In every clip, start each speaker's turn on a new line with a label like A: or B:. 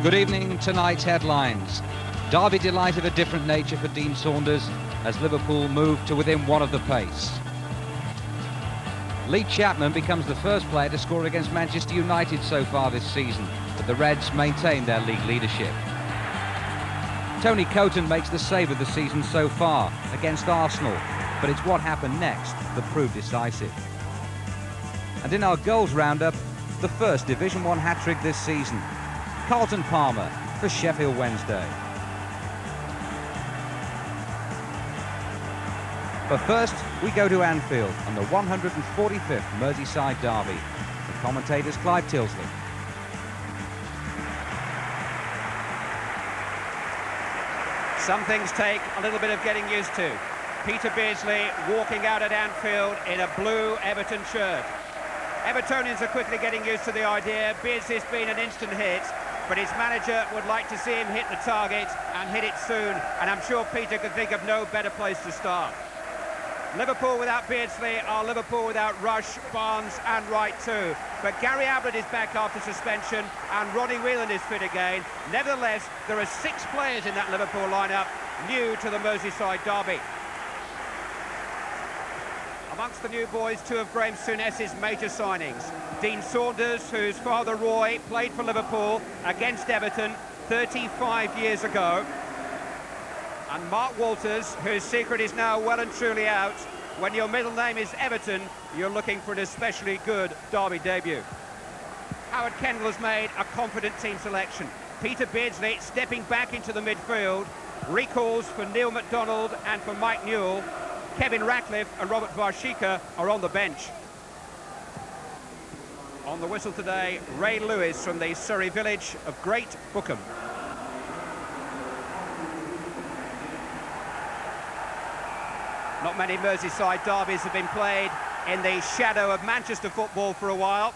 A: Good evening. Tonight's headlines. Derby delight of a different nature for Dean Saunders as Liverpool move to within one of the pace. Lee Chapman becomes the first player to score against Manchester United so far this season, but the Reds maintain their league leadership. Tony Coton makes the save of the season so far against Arsenal, but it's what happened next that proved decisive. And in our goals roundup, the first Division 1 hat-trick this season. Carlton Palmer for Sheffield Wednesday. But first, we go to Anfield on the 145th Merseyside derby. The commentator's Clive Tyldesley.
B: Some things take a little bit of getting used to. Peter Beardsley walking out at Anfield in a blue Everton shirt. Evertonians are quickly getting used to the idea. Beardsley's been an instant hit, but his manager would like to see him hit the target and hit it soon, and I'm sure Peter could think of no better place to start. Liverpool without Beardsley are Liverpool without Rush, Barnes and Wright too. But Gary Ablett is back after suspension and Ronnie Whelan is fit again. Nevertheless, there are 6 players in that Liverpool lineup new to the Merseyside derby. Amongst the new boys, 2 of Graham Souness's major signings. Dean Saunders, whose father Roy played for Liverpool against Everton 35 years ago. And Mark Walters, whose secret is now well and truly out. When your middle name is Everton, you're looking for an especially good derby debut. Howard Kendall has made a confident team selection. Peter Beardsley stepping back into the midfield. Recalls for Neil McDonald and for Mike Newell. Kevin Ratcliffe and Robert Varshika are on the bench. On the whistle today, Ray Lewis from the Surrey village of Great Bookham. Not many Merseyside derbies have been played in the shadow of Manchester football for a while.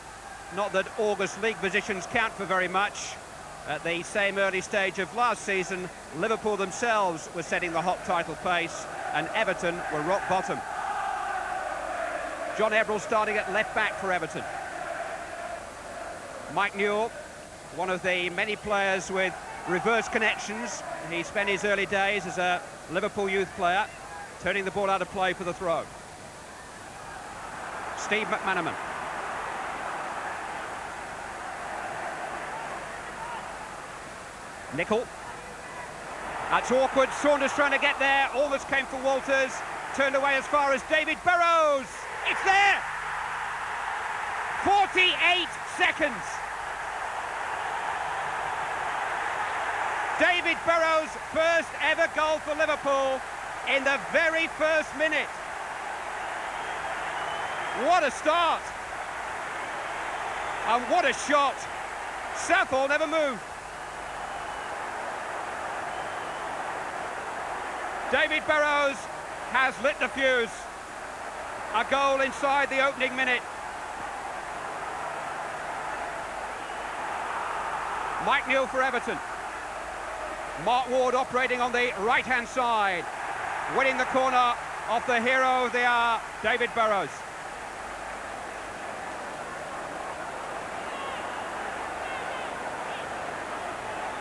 B: Not that August league positions count for very much. At the same early stage of last season, Liverpool themselves were setting the hot title pace and Everton were rock bottom. John Ebrell starting at left back for Everton. Mike Newell, one of the many players with reverse connections. He spent his early days as a Liverpool youth player, turning the ball out of play for the throw. Steve McManaman. Nickel. That's awkward. Saunders trying to get there. Almost came for Walters. Turned away as far as David Burrows. It's there! 48 seconds. David Burrows' first ever goal for Liverpool in the very first minute. What a start. And what a shot. Southall never moved. David Burrows has lit the fuse. A goal inside the opening minute. Mike Newell for Everton. Mark Ward operating on the right-hand side. Winning the corner off the hero of the hour, David Burrows.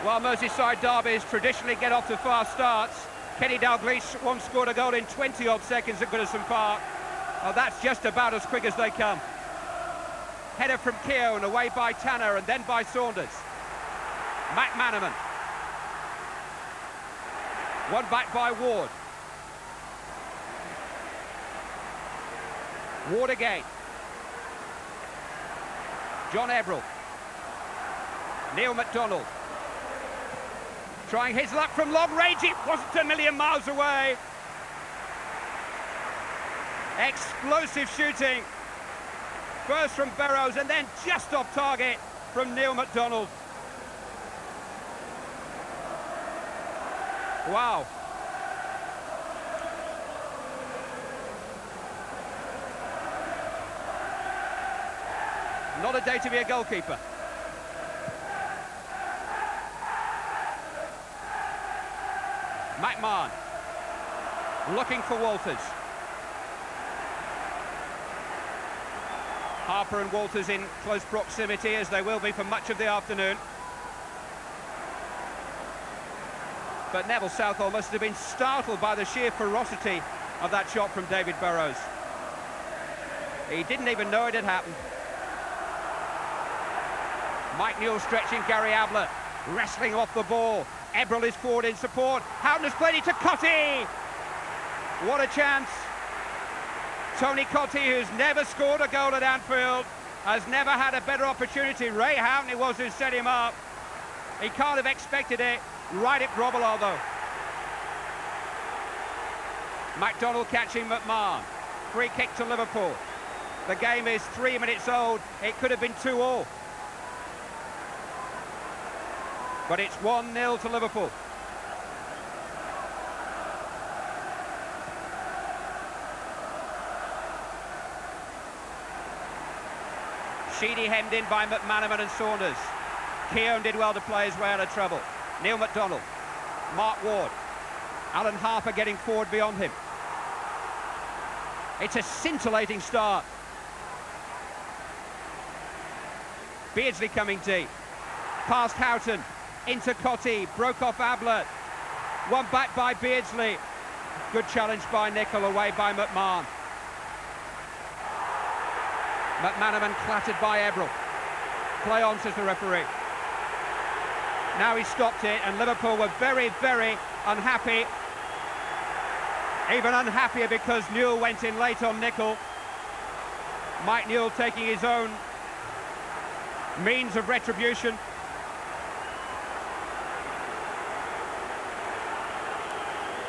B: While Merseyside derbies traditionally get off to fast starts, Kenny Dalglish once scored a goal in 20-odd seconds at Goodison Park. Well, that's just about as quick as they come. Header from Keown, away by Tanner and then by Saunders. McManaman. One back by Ward. Ward again. John Ebrell. Neil McDonald. Trying his luck from long range, it wasn't a million miles away. Explosive shooting. First from Burrows and then just off target from Neil McDonald. Wow. Not a day to be a goalkeeper. McMahon looking for Walters. Harper and Walters in close proximity, as they will be for much of the afternoon. but Neville Southall must have been startled by the sheer ferocity of that shot from David Burrows. He didn't even know it had happened. Mike Newell stretching Gary Ablett, wrestling off the ball. Ebrel is forward in support. Houghton has played it to Cottee. What a chance. Tony Cottee, who's never scored a goal at Anfield, has never had a better opportunity. Ray Houghton it was who set him up. He can't have expected it. Right at Grobbelaar though. McDonald catching McMahon. Free kick to Liverpool. The game is 3 minutes old. It could have been 2-2. But it's 1-0 to Liverpool. Sheedy hemmed in by McManaman and Saunders. Keown did well to play his way out of trouble. Neil MacDonald, Mark Ward, Alan Harper getting forward beyond him. It's a scintillating start. Beardsley coming deep. Past Houghton, into Cottee, broke off Ablett. One back by Beardsley. Good challenge by Nicol, away by McMahon. McManaman clattered by Ebrel. Play on, says the referee. Now he stopped it, and Liverpool were very, very unhappy. Even unhappier because Newell went in late on Nicol. Mike Newell taking his own means of retribution.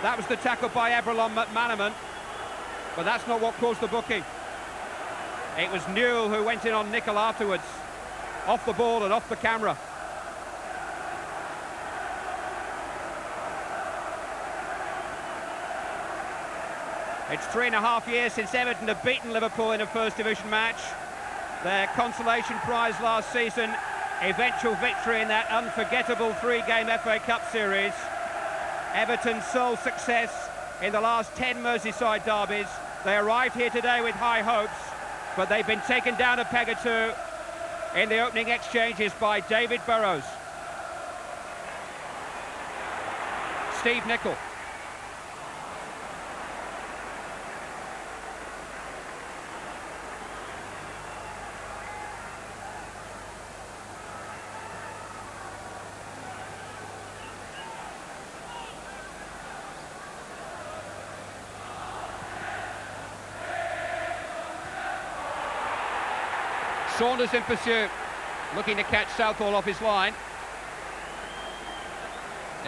B: That was the tackle by Ebrel on McManaman, but that's not what caused the booking. It was Newell who went in on Nicol afterwards, off the ball and off the camera. It's 3.5 years since Everton have beaten Liverpool in a First Division match. Their consolation prize last season, eventual victory in that unforgettable 3-game FA Cup series. Everton's sole success in the last 10 Merseyside derbies. They arrived here today with high hopes, but they've been taken down a peg or two in the opening exchanges by David Burrows. Steve Nicol. Saunders in pursuit, looking to catch Southall off his line.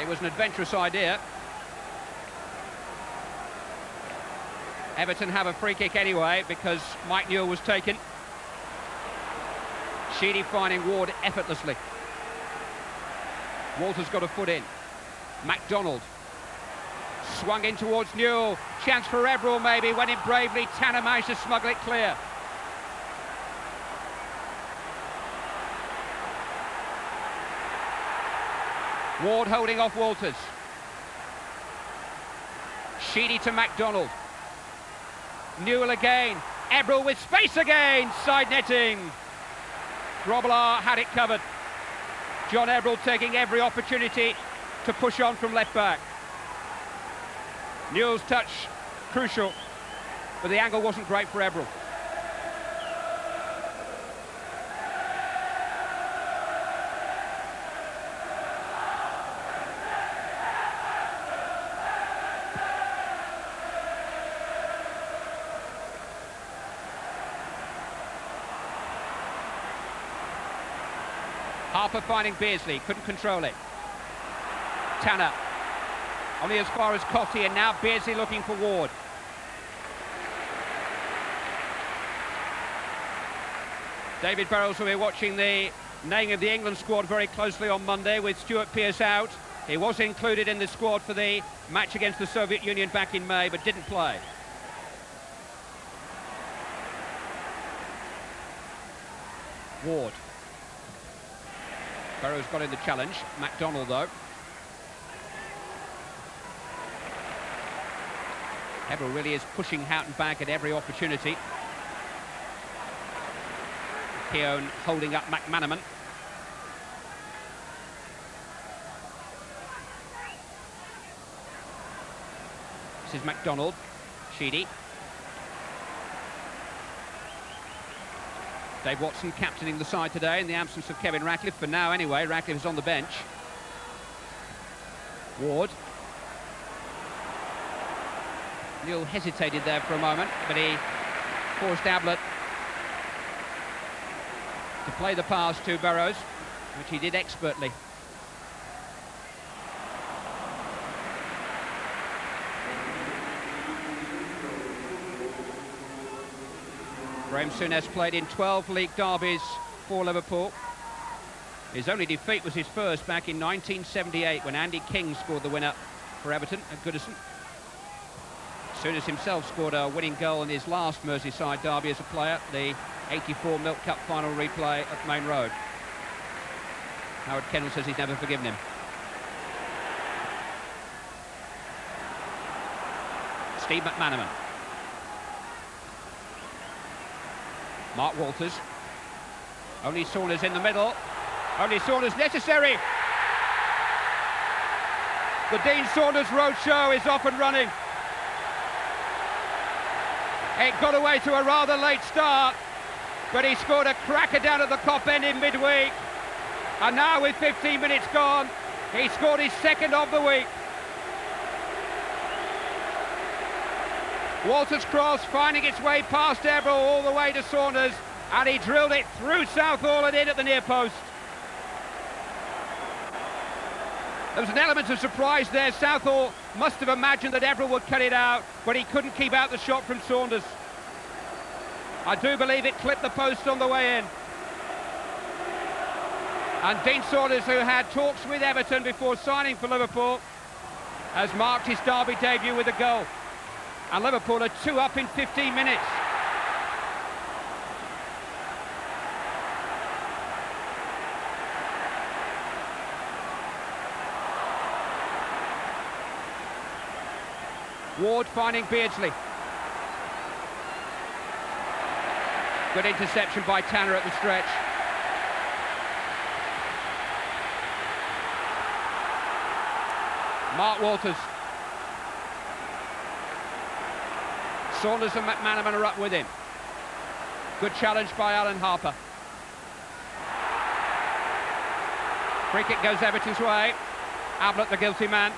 B: It was an adventurous idea. Everton have a free kick anyway because Mike Newell was taken. Sheedy finding Ward effortlessly. Walter's got a foot in. MacDonald swung in towards Newell. Chance for Ebrel maybe, went in bravely. Tanner managed to smuggle it clear. Ward holding off Walters. Sheedy to MacDonald. Newell again. Ebrel with space again. Side netting. Grobbelaar had it covered. John Ebrel taking every opportunity to push on from left back. Newell's touch crucial, but the angle wasn't great for Ebrel. Harper finding Beardsley, couldn't control it. Tanner, only as far as Cottee, and now Beardsley looking for Ward. David Burrows will be watching the naming of the England squad very closely on Monday with Stuart Pearce out. He was included in the squad for the match against the Soviet Union back in May, but didn't play. Ward. Burrows got in the challenge. MacDonald, though. Ebrel really is pushing Houghton back at every opportunity. Keown holding up McManaman. This is MacDonald. Sheedy. Dave Watson captaining the side today in the absence of Kevin Ratcliffe, for now anyway. Ratcliffe is on the bench. Ward. Newell hesitated there for a moment, but he forced Ablett to play the pass to Burrows, which he did expertly. Graham Souness played in 12 league derbies for Liverpool. His only defeat was his first back in 1978 when Andy King scored the winner for Everton at Goodison. Souness himself scored a winning goal in his last Merseyside derby as a player, the 84 Milk Cup final replay at Main Road. Howard Kendall says he's never forgiven him. Steve McManaman. Mark Walters. Only Saunders in the middle. Only Saunders necessary. The Dean Saunders Roadshow is off and running. It got away to a rather late start, but he scored a cracker down at the Cop End in midweek. And now with 15 minutes gone, he scored his second of the week. Walters' cross finding its way past Everall all the way to Saunders, and he drilled it through Southall and in at the near post. There was an element of surprise there. Southall must have imagined that Everall would cut it out, but he couldn't keep out the shot from Saunders. I do believe it clipped the post on the way in. And Dean Saunders, who had talks with Everton before signing for Liverpool, has marked his derby debut with a goal. And Liverpool are 2 up in 15 minutes. Ward finding Beardsley. Good interception by Tanner at the stretch. Mark Walters. Saunders and McManaman are up with him. Good challenge by Alan Harper. Free kick goes Everton's way. Ablett the guilty man.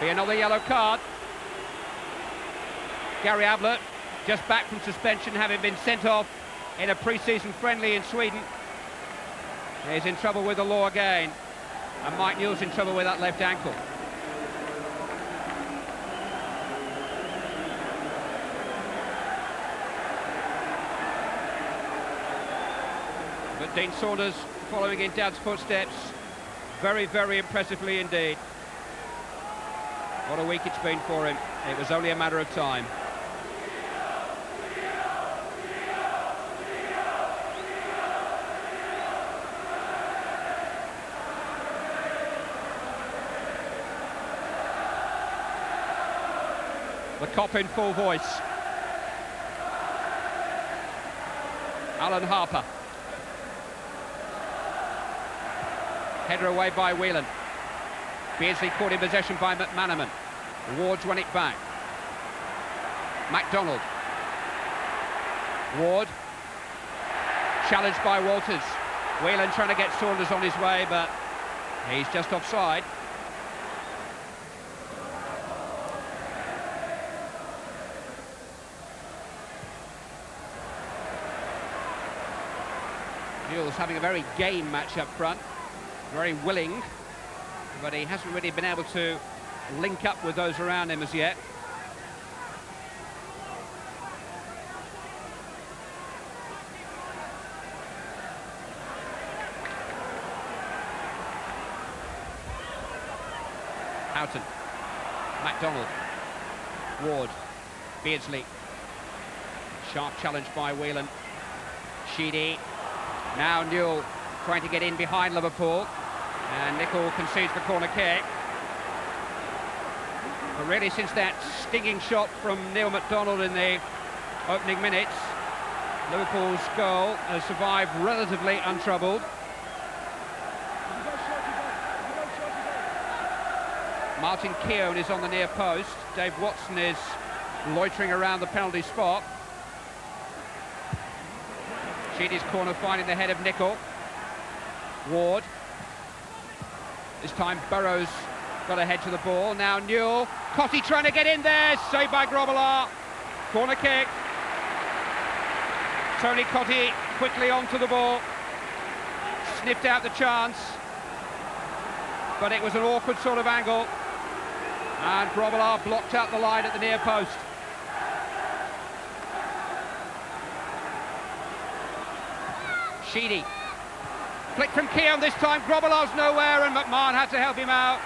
B: Be another yellow card. Gary Ablett, just back from suspension, having been sent off in a pre-season friendly in Sweden. He's in trouble with the law again. And Mike Newell's in trouble with that left ankle. But Dean Saunders, following in Dad's footsteps, very, very impressively indeed. What a week it's been for him. It was only a matter of time. The Cop in full voice. Alan Harper. Header away by Whelan. Beardsley caught in possession by McManaman. Ward's won it back. MacDonald. Ward. Challenged by Walters. Whelan trying to get Saunders on his way, but he's just offside. Newell's having a very game match up front. Very willing, but he hasn't really been able to link up with those around him as yet. Houghton, MacDonald, Ward, Beardsley. Sharp challenge by Whelan. Sheedy. Now Newell trying to get in behind Liverpool. And Nicol concedes the corner kick. But really, since that stinging shot from Neil MacDonald in the opening minutes, Liverpool's goal has survived relatively untroubled. Martin Keown is on the near post. Dave Watson is loitering around the penalty spot. Sheedy's corner finding the head of Nicol. Ward. This time Burrows got ahead to the ball. Now Newell. Cottee trying to get in there. Saved by Grobbelaar. Corner kick. Tony Cottee quickly onto the ball. Sniffed out the chance. But it was an awkward sort of angle. And Grobbelaar blocked out the line at the near post. Sheedy. Flick from Keown this time. Grobbelaar's nowhere and McMahon had to help him out.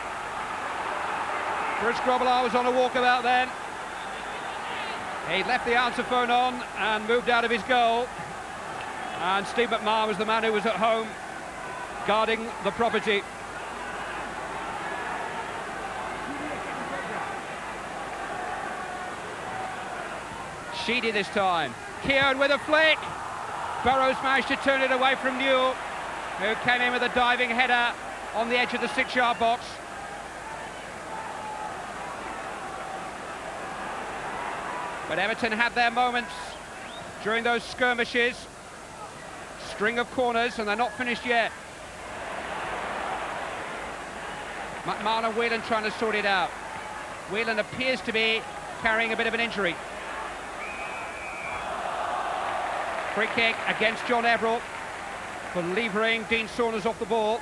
B: Bruce Grobbelaar was on a walkabout then. He left the answer phone on and moved out of his goal. And Steve McMahon was the man who was at home guarding the property. Sheedy this time. Keown with a flick. Burrows managed to turn it away from Newell, who came in with a diving header on the edge of the 6-yard box. But Everton had their moments during those skirmishes. String of corners, and they're not finished yet. McMahon and Whelan trying to sort it out. Whelan appears to be carrying a bit of an injury. Free kick against John Everett for levering Dean Saunders off the ball.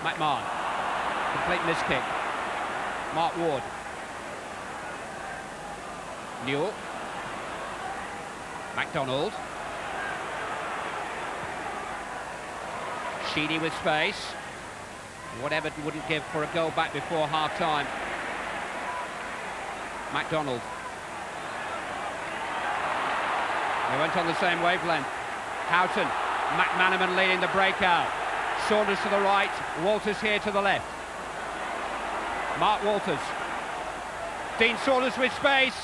B: McMahon, complete miskick. Mark Ward. Newell. MacDonald. Sheedy with space. What Everton wouldn't give for a goal back before half-time. MacDonald. They went on the same wavelength. Houghton. McManaman leading the breakout. Saunders to the right, Walters here to the left. Mark Walters. Dean Saunders with space.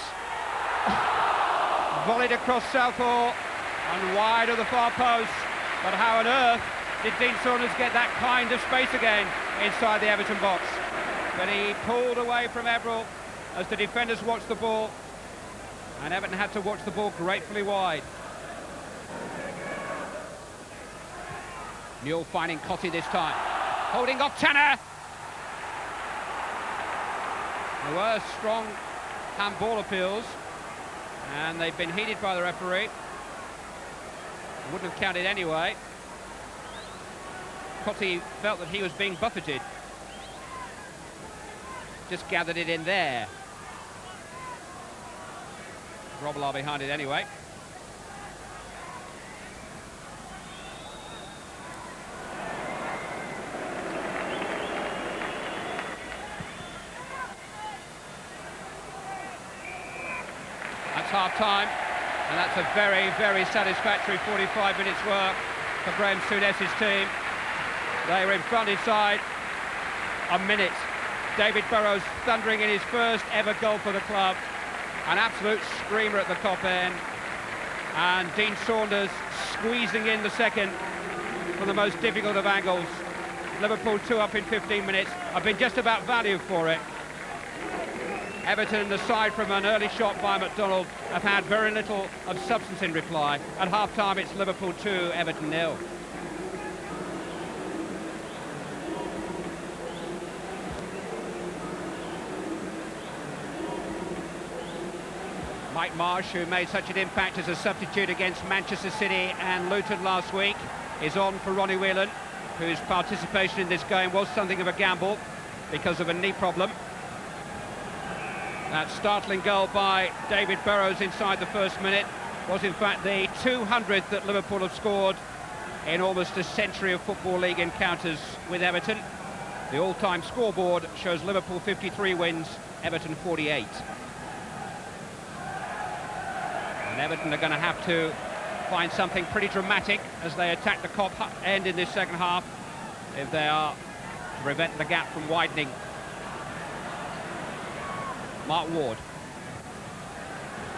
B: Volleyed across Southall and wide of the far post. But how on earth did Dean Saunders get that kind of space again inside the Everton box? But he pulled away from Everett as the defenders watched the ball. And Everton had to watch the ball gratefully wide. Newell finding Cottee this time. Holding off Tanner. There were strong handball appeals, and they've been heeded by the referee. Wouldn't have counted anyway. Cottee felt that he was being buffeted. Just gathered it in there. Grobbelaar behind it anyway. That's half-time, and that's a very, very satisfactory 45 minutes work for Graham Souness's team. They were in front inside a minute. David Burrows thundering in his first ever goal for the club. An absolute screamer at the top end. And Dean Saunders squeezing in the second for the most difficult of angles. Liverpool 2 up in 15 minutes. I've been just about value for it. Everton, aside from an early shot by MacDonald, have had very little of substance in reply. At half-time, it's Liverpool 2, Everton 0. Mike Marsh, who made such an impact as a substitute against Manchester City and Luton last week, is on for Ronnie Whelan, whose participation in this game was something of a gamble because of a knee problem. That startling goal by David Burrows inside the first minute was in fact the 200th that Liverpool have scored in almost a century of Football League encounters with Everton. The all-time scoreboard shows Liverpool 53 wins, Everton 48. And Everton are going to have to find something pretty dramatic as they attack the Kop end in this second half if they are to prevent the gap from widening. Mark Ward.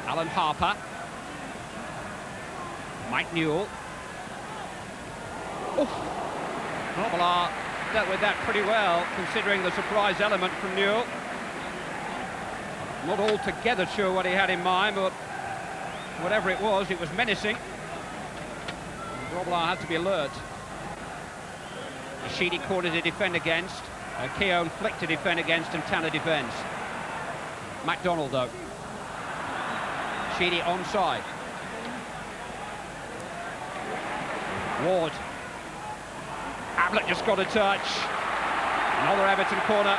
B: Alan Harper. Mike Newell. Grobbelaar dealt with that pretty well, considering the surprise element from Newell. Not altogether sure what he had in mind, but whatever it was menacing. Grobbelaar had to be alert. Sheedy corner to defend against. Keown flick to defend against, and Tanner defends. MacDonald, though. Sheedy onside. Ward. Ablett just got a touch. Another Everton corner.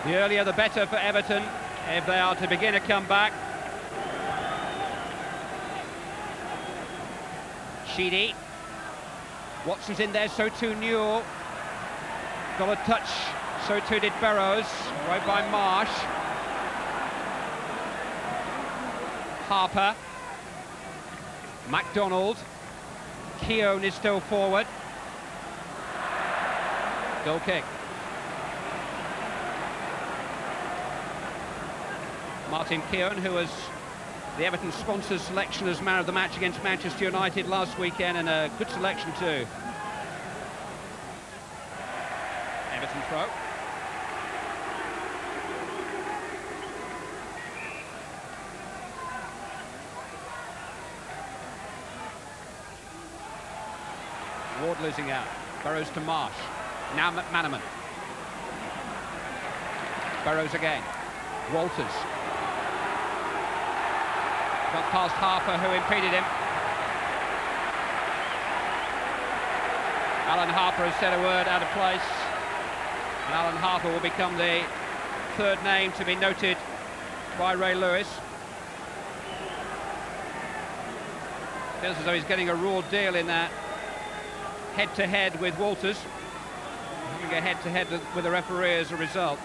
B: The earlier the better for Everton if they are to begin a comeback. Sheedy. Watson's in there, so too Newell. Got a touch, so too did Burrows. Away by Marsh. Harper. MacDonald. Keown is still forward. Goal kick. Martin Keown, who was the Everton sponsors selection as man of the match against Manchester United last weekend, and a good selection too. Everton throw. Ward losing out. Burrows to Marsh. Now McManaman. Burrows again. Walters. Got past Harper, who impeded him. Alan Harper has said a word out of place. And Alan Harper will become the third name to be noted by Ray Lewis. Feels as though he's getting a raw deal in that head-to-head with Walters. Having a head-to-head with the referee as a result.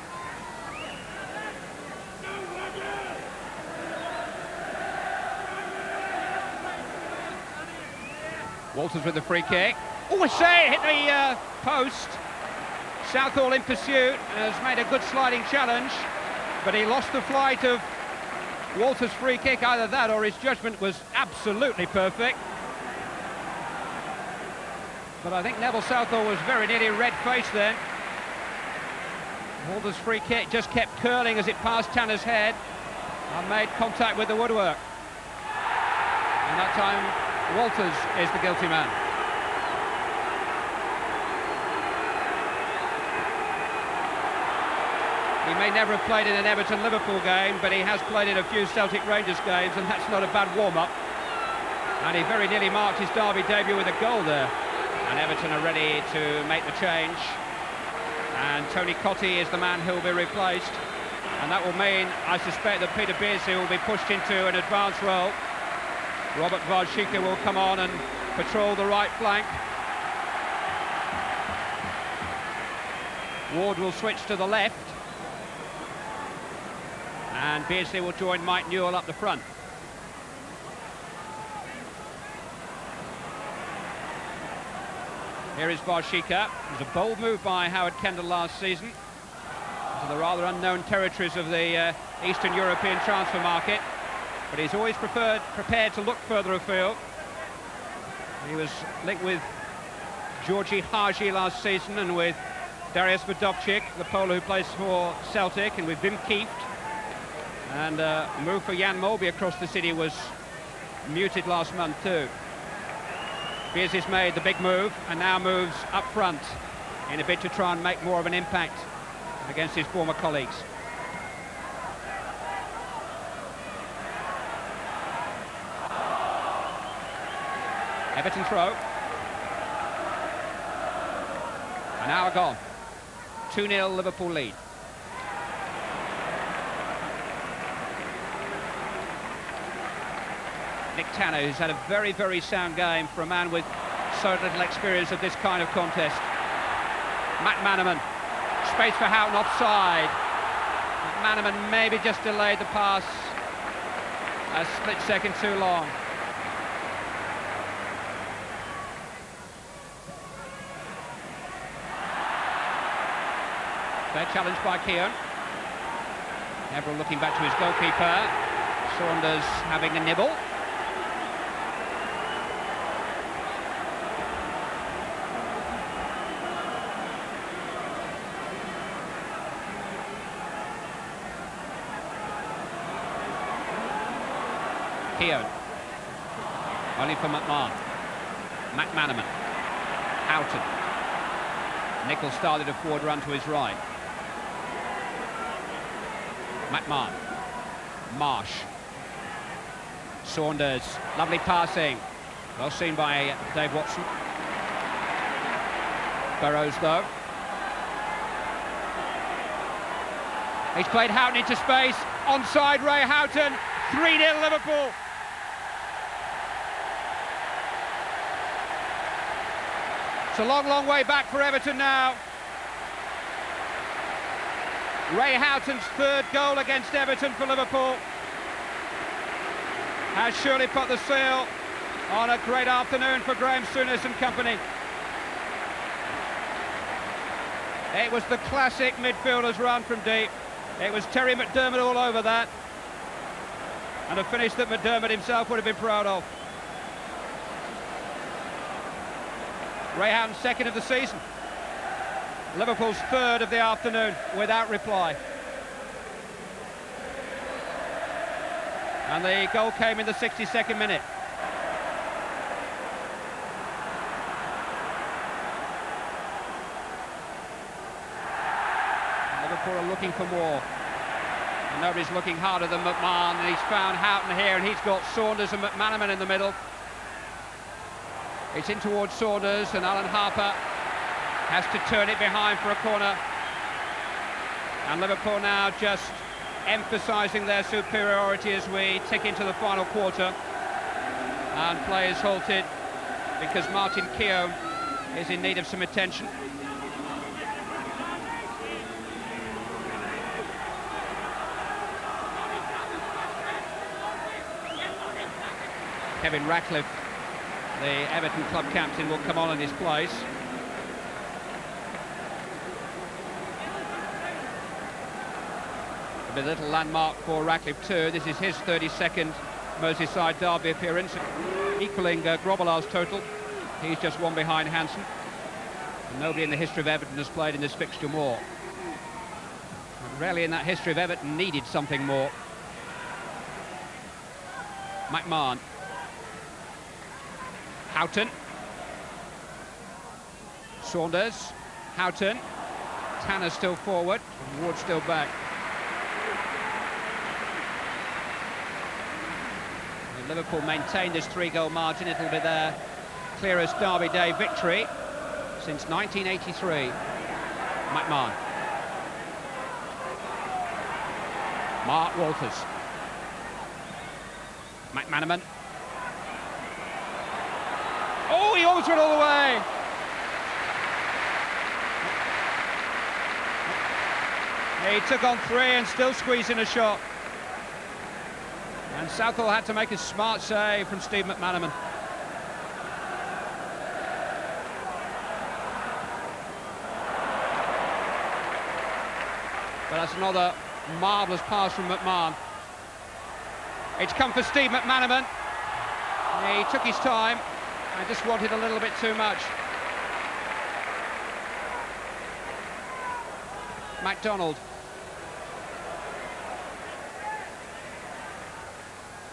B: Walters with the free kick. Oh, I say, hit the post. Southall in pursuit, has made a good sliding challenge, but he lost the flight of Walters' free kick. Either that or his judgment was absolutely perfect. But I think Neville Southall was very nearly red-faced then. Walters' free kick just kept curling as it passed Tanner's head and made contact with the woodwork. And that time Walters is the guilty man. He may never have played in an Everton-Liverpool game, but he has played in a few Celtic-Rangers games, and that's not a bad warm-up. And he very nearly marked his Derby debut with a goal there. And Everton are ready to make the change. And Tony Cottee is the man who will be replaced. And that will mean, I suspect, that Peter Beardsley will be pushed into an advanced role. Robert Varshika will come on and patrol the right flank. Ward will switch to the left. And Beardsley will join Mike Newell up the front. Here is Varshika. It was a bold move by Howard Kendall last season into the rather unknown territories of the Eastern European transfer market. But he's always prepared to look further afield. He was linked with Georgi Hagi last season, and with Darius Vodovcic, the Pole who plays for Celtic, and with Wim Kieft. And a move for Jan Molby across the city was muted last month too. Beardsley's made the big move and now moves up front in a bid to try and make more of an impact against his former colleagues. Everton throw. An hour gone. 2-0 Liverpool lead. Nick Tanner, who's had a very, very sound game for a man with so little experience of this kind of contest. McManaman, space for Houghton offside. McManaman maybe just delayed the pass a split second too long. Fair challenge by Keown. Neville looking back to his goalkeeper. Saunders having a nibble. Keown. Only for McMahon. McManaman. Houghton. Nicholl started a forward run to his right. McMahon. Marsh. Saunders. Lovely passing. Well seen by Dave Watson. Burrows though. He's played Houghton into space. Onside Ray Houghton. 3-0 Liverpool. It's a long, long way back for Everton now. Ray Houghton's third goal against Everton for Liverpool has surely put the seal on a great afternoon for Graham Souness and company. It was the classic midfielders run from deep. It was Terry McDermott all over that. And a finish that McDermott himself would have been proud of. Ray Houghton's second of the season. Liverpool's third of the afternoon, without reply. And the goal came in the 62nd minute. Liverpool are looking for more. And nobody's looking harder than McMahon, and he's found Houghton here, and he's got Saunders and McManaman in the middle. It's in towards Saunders, and Alan Harper has to turn it behind for a corner. And Liverpool now just emphasising their superiority as we tick into the final quarter. And play is halted because Martin Keown is in need of some attention. Kevin Ratcliffe, the Everton club captain, will come on in his place. A little landmark for Ratcliffe too. This is his 32nd Merseyside derby appearance, equaling Grobbelaar's total. He's just one behind Hansen. And nobody in the history of Everton has played in this fixture more. And rarely in that history of Everton needed something more. McMahon. Houghton. Saunders. Houghton. Tanner still forward. Ward still back. And Liverpool maintain this 3-goal margin. It'll be their clearest Derby Day victory since 1983. McMahon. Mark Walters. McManaman. Oh, he almost went all the way. He took on 3 and still squeezed in a shot. And Southall had to make a smart save from Steve McManaman. But that's another marvellous pass from McMahon. It's come for Steve McManaman. He took his time and just wanted a little bit too much. MacDonald.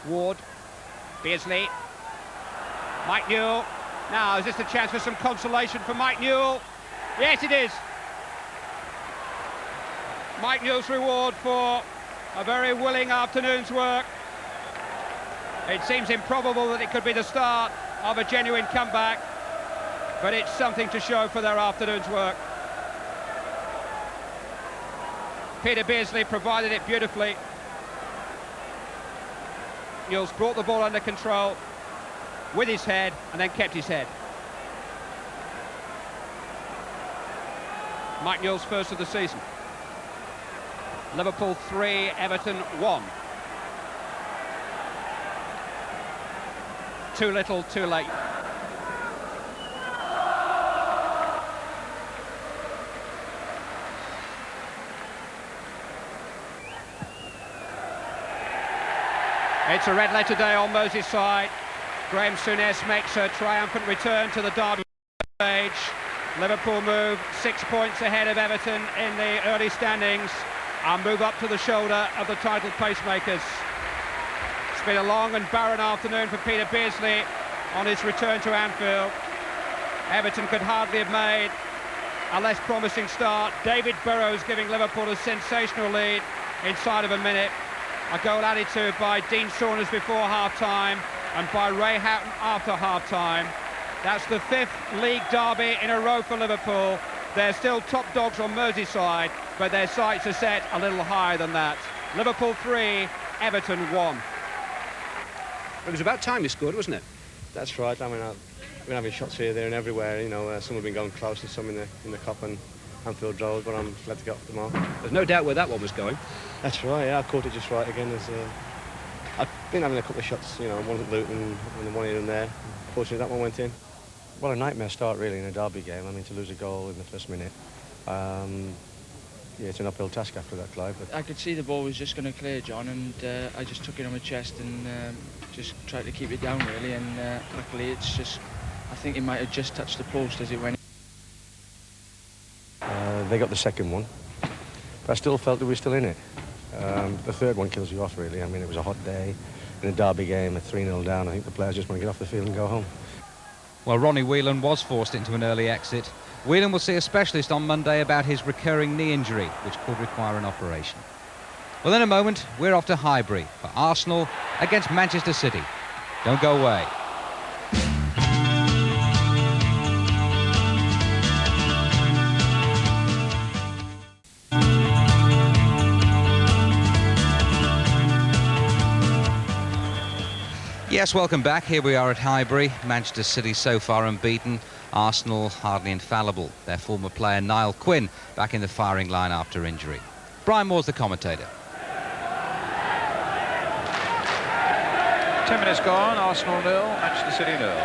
B: Ward. Beardsley. Mike Newell. Now, is this a chance for some consolation for Mike Newell? Yes, it is. Mike Newell's reward for a very willing afternoon's work. It seems improbable that it could be the start of a genuine comeback, but it's something to show for their afternoon's work. Peter Beardsley provided it beautifully. Newell's brought the ball under control with his head and then kept his head. Mike Newell's first of the season. Liverpool 3, Everton 1. Too little, too late. It's a red letter day on Merseyside. Graham Souness makes a triumphant return to the derby stage. Liverpool move 6 points ahead of Everton in the early standings and move up to the shoulder of the title pacemakers. been a long and barren afternoon for Peter Beardsley on his return to Anfield. Everton could hardly have made a less promising start. David Burrows giving Liverpool a sensational lead inside of a minute. A goal added to by Dean Saunders before half-time and by Ray Houghton after half-time. That's the 5th league derby in a row for Liverpool. They're still top dogs on Merseyside, but their sights are set a little higher than that. Liverpool 3, Everton 1.
C: It was about time he scored, wasn't it?
D: That's right. I mean, we've been having shots here, there and everywhere. You know, some have been going close and some in the cup and Anfield Road, but I'm glad to get off the mark.
C: There's no doubt where that one was going.
D: That's right, yeah, I caught it just right again. I've been having a couple of shots, you know, one at Luton and one here and there. Fortunately, that one went in. Well, a nightmare start, really, in a derby game. I mean, to lose a goal in the first minute. Yeah, it's an uphill task after that, Clive. But
E: I could see the ball was just going to clear, John, and I just took it on my chest and just tried to keep it down, really, and luckily it's just, I think it might have just touched the post as it went.
D: They got the second one, but I still felt that we were still in it. The third one kills you off, really. I mean, it was a hot day in a derby game, a 3-0 down. I think the players just want to get off the field and go home.
A: Well, Ronnie Whelan was forced into an early exit. Whelan will see a specialist on Monday about his recurring knee injury, which could require an operation. Well, in a moment, we're off to Highbury for Arsenal against Manchester City. Don't go away. Yes, welcome back. Here we are at Highbury. Manchester City so far unbeaten. Arsenal hardly infallible. Their former player Niall Quinn back in the firing line after injury. Brian Moore's the commentator.
F: 10 minutes gone. Arsenal 0, Manchester City 0.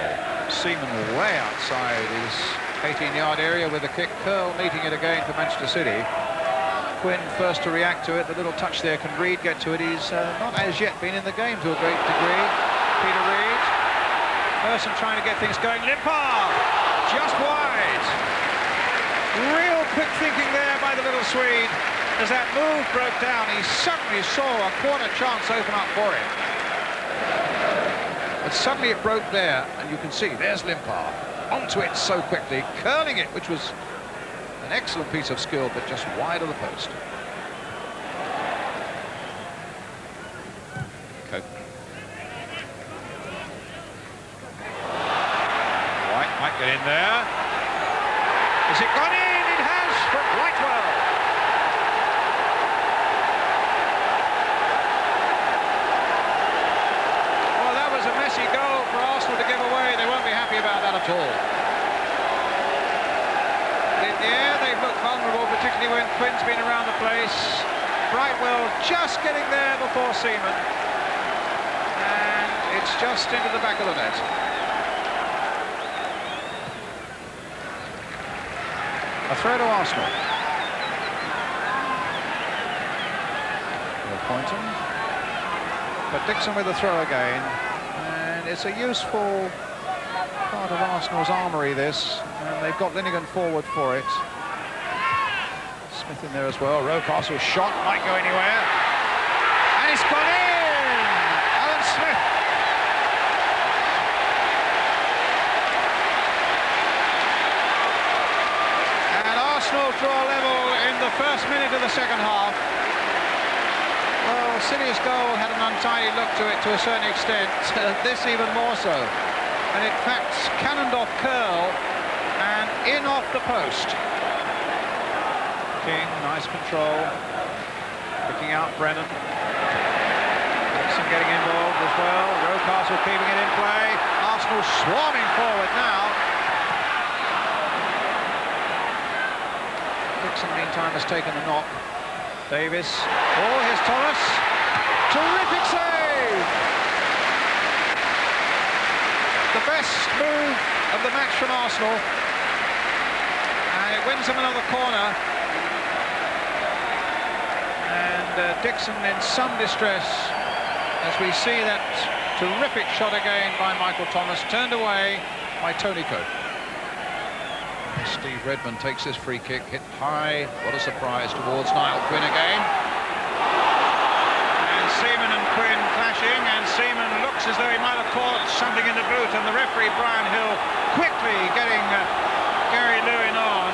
F: Seaman way outside his 18-yard area with a kick. Curl meeting it again for Manchester City. Quinn first to react to it. The little touch there. Can Reid get to it? He's not as yet been in the game to a great degree. Peter Reid. Merson trying to get things going. Limpar just wide. Real quick thinking there by the little Swede. As that move broke down, he suddenly saw a corner chance open up for him. But suddenly it broke there, and you can see there's Limpar onto it so quickly, curling it, which was an excellent piece of skill, but just wide of the post. Might get in there. Has it gone in? It has, from Whitewell. Well, that was a messy goal for Arsenal to give away. They won't be happy about that at all. In the air, they've looked vulnerable, particularly when Quinn's been around the place. Brightwell just getting there before Seaman. And it's just into the back of the net. A throw to Arsenal. Pointing. But Dixon with the throw again. And it's a useful part of Arsenal's armoury, this. And they've got Linnigan forward for it. Smith in there as well. Rocastle's shot might go anywhere. And it's gone in! Alan Smith. Arsenal draw level in the first minute of the second half. Well, City's goal had an untidy look to it to a certain extent, this even more so. And in fact, cannoned off Curl and in off the post. King, nice control. Picking out Brennan. Dixon getting involved as well. Rocastle keeping it in play. Arsenal swarming forward now. Dixon, meantime, has taken a knock. Davis. Oh, here's Thomas. Terrific save! The best move of the match from Arsenal. And it wins them another corner. And Dixon in some distress as we see that terrific shot again by Michael Thomas, turned away by Tony Cope. Steve Redmond takes this free kick, hit high. What a surprise towards Niall Quinn again. And Seaman and Quinn clashing, and Seaman looks as though he might have caught something in the boot, and the referee, Brian Hill, quickly getting Gary Lewin on.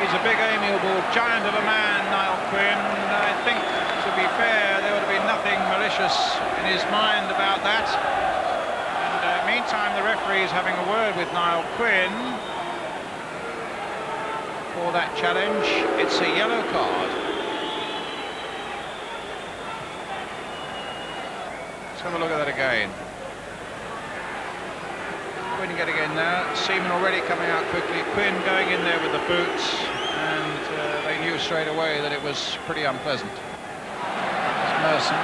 F: He's a big, amiable giant of a man, Niall Quinn. I think, to be fair, there would have been nothing malicious in his mind about that. And meantime, the referee is having a word with Niall Quinn for that challenge. It's a yellow card. Let's have a look at that again. Quinn getting in there. Seaman already coming out quickly. Quinn going in there with the boots, and they knew straight away that it was pretty unpleasant. It's Merson.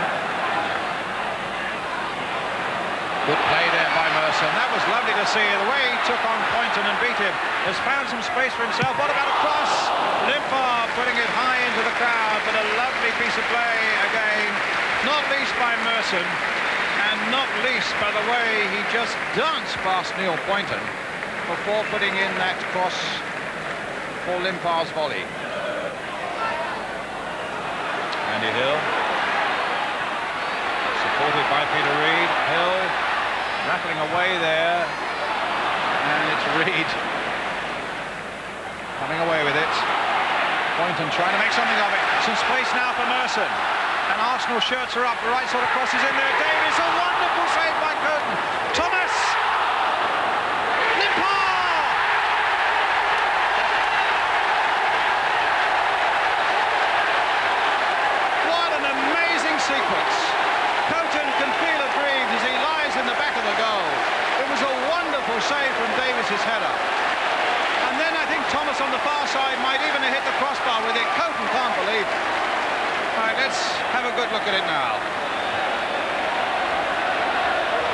F: Good play there by Merson. That was lovely to see. The way he took on Poynton and beat him. Has found some space for himself. What about a cross? Limpar putting it high into the crowd, but a lovely piece of play again, not least by Merson, and not least by the way he just danced past Neil Poynton before putting in that cross for Limpar's volley. Andy Hill, supported by Peter Reid. Hill rattling away there, and it's Reid coming away with it. Poynton trying to make something of it. Some space now for Merson. And Arsenal shirts are up. The right sort of crosses in there. Davis, a wonderful save by Curtin. Thomas! Limpar! What an amazing sequence. Curtin can feel aggrieved as he lies in the back of the goal. It was a wonderful save from Davis's header. And then I think Thomas on the far side might even have hit the crossbar with it. Curtin can't believe it. All right, let's have a good look at it now.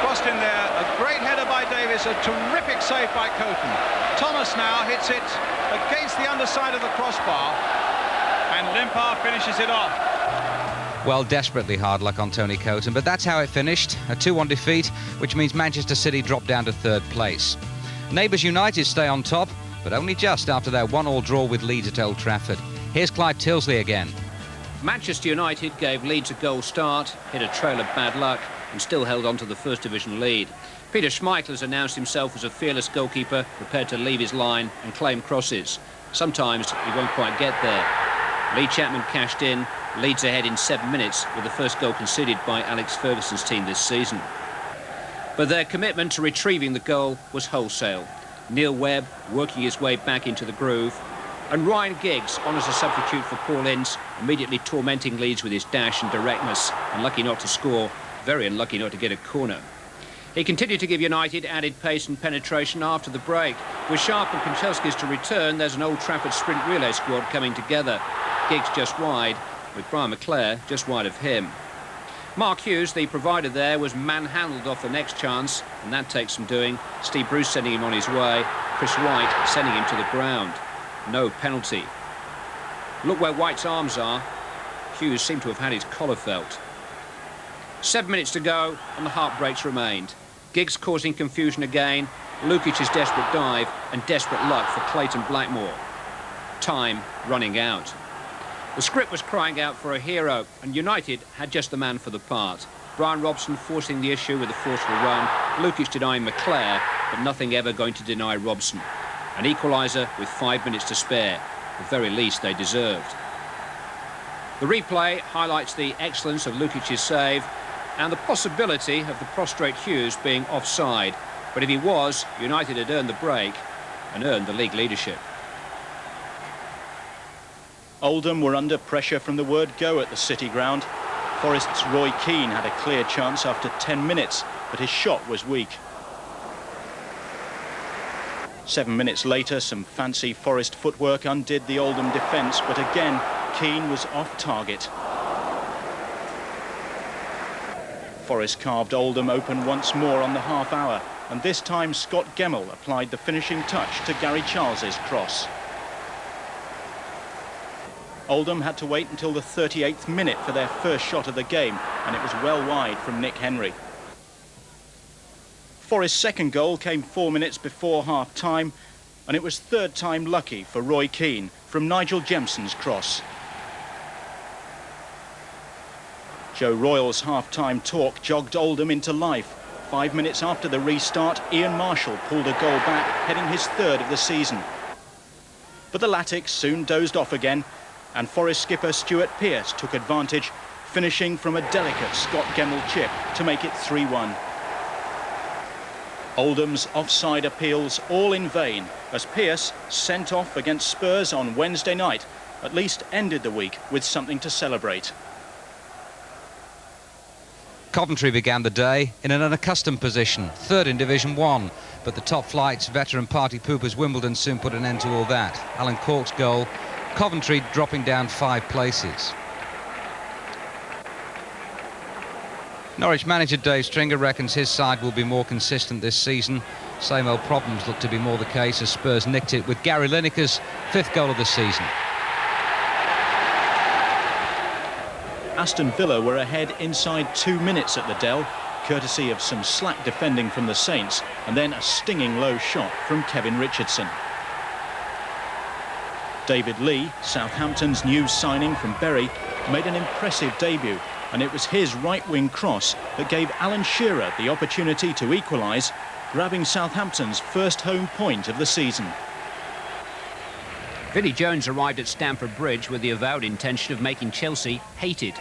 F: Crossed in there, a great header by Davis, a terrific save by Curtin. Thomas now hits it against the underside of the crossbar, and Limpar finishes it off.
A: Well, desperately hard luck on Tony Coton, but that's how it finished. A 2-1 defeat, which means Manchester City drop down to third place. Neighbours United stay on top, but only just after their 1-1 draw with Leeds at Old Trafford. Here's Clive Tyldesley again.
G: Manchester United gave Leeds a goal start, hit a trail of bad luck, and still held on to the First Division lead. Peter Schmeichel has announced himself as a fearless goalkeeper, prepared to leave his line and claim crosses. Sometimes he won't quite get there. Lee Chapman cashed in, Leeds ahead in 7 minutes with the first goal conceded by Alex Ferguson's team this season. But their commitment to retrieving the goal was wholesale. Neil Webb working his way back into the groove, and Ryan Giggs on as a substitute for Paul Ince, immediately tormenting Leeds with his dash and directness, unlucky not to score, very unlucky not to get a corner. He continued to give United added pace and penetration after the break. With Sharp and Kanchelskis to return, there's an Old Trafford sprint relay squad coming together. Giggs just wide, with Brian McClare just wide of him. Mark Hughes, the provider there, was manhandled off the next chance, and that takes some doing. Steve Bruce sending him on his way, Chris White sending him to the ground. No penalty. Look where White's arms are. Hughes seemed to have had his collar felt. 7 minutes to go, and the heartbreaks remained. Giggs causing confusion again, Lukic's desperate dive, and desperate luck for Clayton Blackmore. Time running out. The script was crying out for a hero, and United had just the man for the part. Brian Robson forcing the issue with a forceful run, Lukic denying McClare, but nothing ever going to deny Robson. An equaliser with 5 minutes to spare, the very least they deserved. The replay highlights the excellence of Lukic's save and the possibility of the prostrate Hughes being offside. But if he was, United had earned the break and earned the league leadership.
H: Oldham were under pressure from the word go at the City ground. Forest's Roy Keane had a clear chance after 10 minutes, but his shot was weak. 7 minutes later, some fancy Forest footwork undid the Oldham defence, but again, Keane was off target. Forest carved Oldham open once more on the half hour, and this time Scott Gemmell applied the finishing touch to Gary Charles's cross. Oldham had to wait until the 38th minute for their first shot of the game, and it was well wide from Nick Henry. Forest's second goal came 4 minutes before half-time, and it was third time lucky for Roy Keane from Nigel Jemson's cross. Joe Royal's half-time talk jogged Oldham into life. 5 minutes after the restart, Ian Marshall pulled a goal back, heading his third of the season. But the Latics soon dozed off again, and Forest skipper Stuart Pearce took advantage, finishing from a delicate Scott Gemmell chip to make it 3-1. Oldham's offside appeals all in vain, as Pearce, sent off against Spurs on Wednesday night, at least ended the week with something to celebrate.
A: Coventry began the day in an unaccustomed position, third in Division 1, but the top flight's veteran party poopers Wimbledon soon put an end to all that. Alan Cork's goal, Coventry dropping down 5 places. Norwich manager Dave Stringer reckons his side will be more consistent this season. Same old problems look to be more the case as Spurs nicked it with Gary Lineker's 5th goal of the season.
H: Aston Villa were ahead inside 2 minutes at the Dell, courtesy of some slack defending from the Saints and then a stinging low shot from Kevin Richardson. David Lee, Southampton's new signing from Bury, made an impressive debut, and it was his right-wing cross that gave Alan Shearer the opportunity to equalise, grabbing Southampton's first home point of the season.
G: Vinnie Jones arrived at Stamford Bridge with the avowed intention of making Chelsea hated.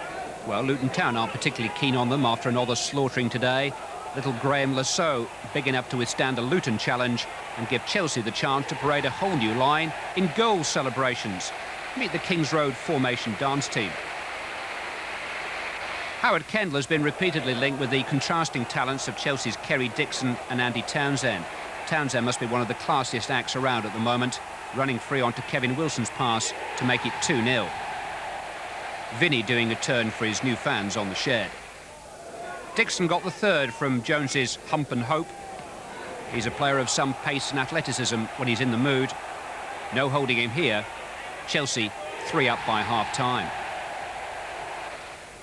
G: Well, Luton Town aren't particularly keen on them after another slaughtering today. Little Graham Lasso big enough to withstand a Luton challenge and give Chelsea the chance to parade a whole new line in goal celebrations. Meet the Kings Road formation dance team. Howard Kendall has been repeatedly linked with the contrasting talents of Chelsea's Kerry Dixon and Andy Townsend. Townsend must be one of the classiest acts around at the moment, running free onto Kevin Wilson's pass to make it 2-0. Vinny doing a turn for his new fans on the shed. Dixon got the third from Jones's hump and hope. He's a player of some pace and athleticism when he's in the mood. No holding him here. Chelsea 3 up by half-time.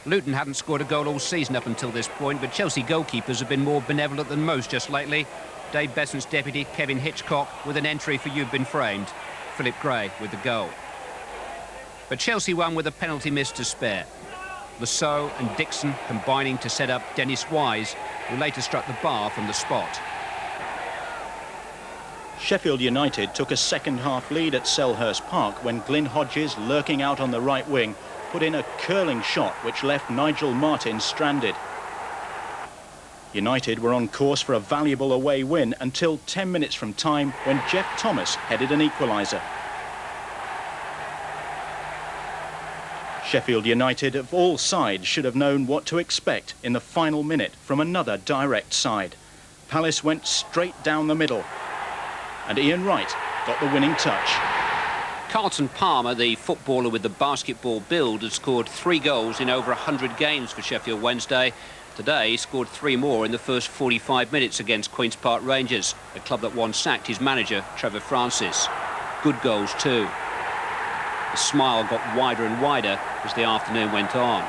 G: Luton hadn't scored a goal all season up until this point, but Chelsea goalkeepers have been more benevolent than most just lately. Dave Besant's deputy, Kevin Hitchcock, with an entry for You've Been Framed. Philip Gray with the goal. But Chelsea won with a penalty miss to spare. Lasso and Dixon combining to set up Dennis Wise, who later struck the bar from the spot.
H: Sheffield United took a second-half lead at Selhurst Park when Glyn Hodges, lurking out on the right wing, put in a curling shot which left Nigel Martin stranded. United were on course for a valuable away win until 10 minutes from time when Jeff Thomas headed an equaliser. Sheffield United of all sides should have known what to expect in the final minute from another direct side. Palace went straight down the middle and Ian Wright got the winning touch.
G: Carlton Palmer, the footballer with the basketball build, had scored 3 goals in over 100 games for Sheffield Wednesday. Today, he scored 3 more in the first 45 minutes against Queen's Park Rangers, a club that once sacked his manager, Trevor Francis. Good goals too. The smile got wider and wider as the afternoon went on.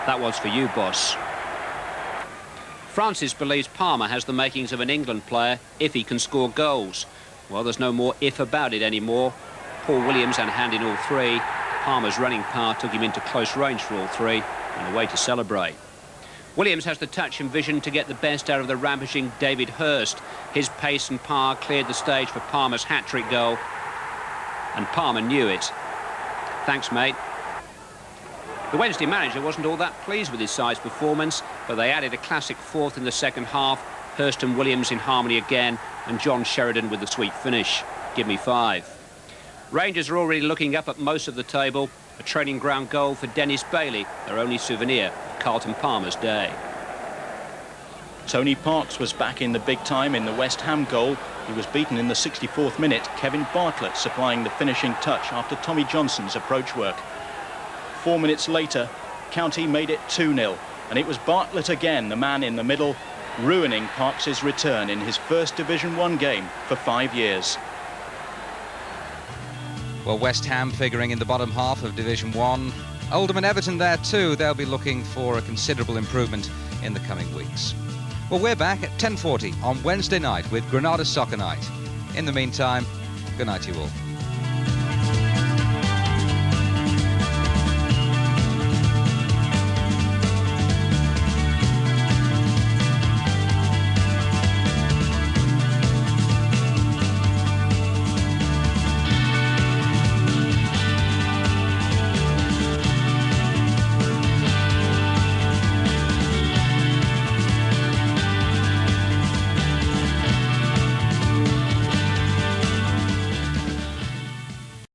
G: That was for you, boss. Francis believes Palmer has the makings of an England player if he can score goals. Well, there's no more if about it anymore. Paul Williams had a hand in all 3. Palmer's running power took him into close range for all 3 and away to celebrate. Williams has the touch and vision to get the best out of the ravishing David Hurst. His pace and power cleared the stage for Palmer's hat-trick goal, and Palmer knew it. Thanks, mate. The Wednesday manager wasn't all that pleased with his side's performance, but they added a classic 4th in the second half. Hurst and Williams in harmony again, and John Sheridan with the sweet finish. Give me 5. Rangers are already looking up at most of the table. A training ground goal for Dennis Bailey, their only souvenir of Carlton Palmer's day.
H: Tony Parks was back in the big time in the West Ham goal. He was beaten in the 64th minute, Kevin Bartlett supplying the finishing touch after Tommy Johnson's approach work. 4 minutes later, County made it 2-0, and it was Bartlett again, the man in the middle, ruining Parks' return in his first Division 1 game for 5 years.
A: Well, West Ham figuring in the bottom half of Division 1. Oldham and Everton there too. They'll be looking for a considerable improvement in the coming weeks. Well, we're back at 10:40 on Wednesday night with Granada Soccer Night. In the meantime, good night to you all.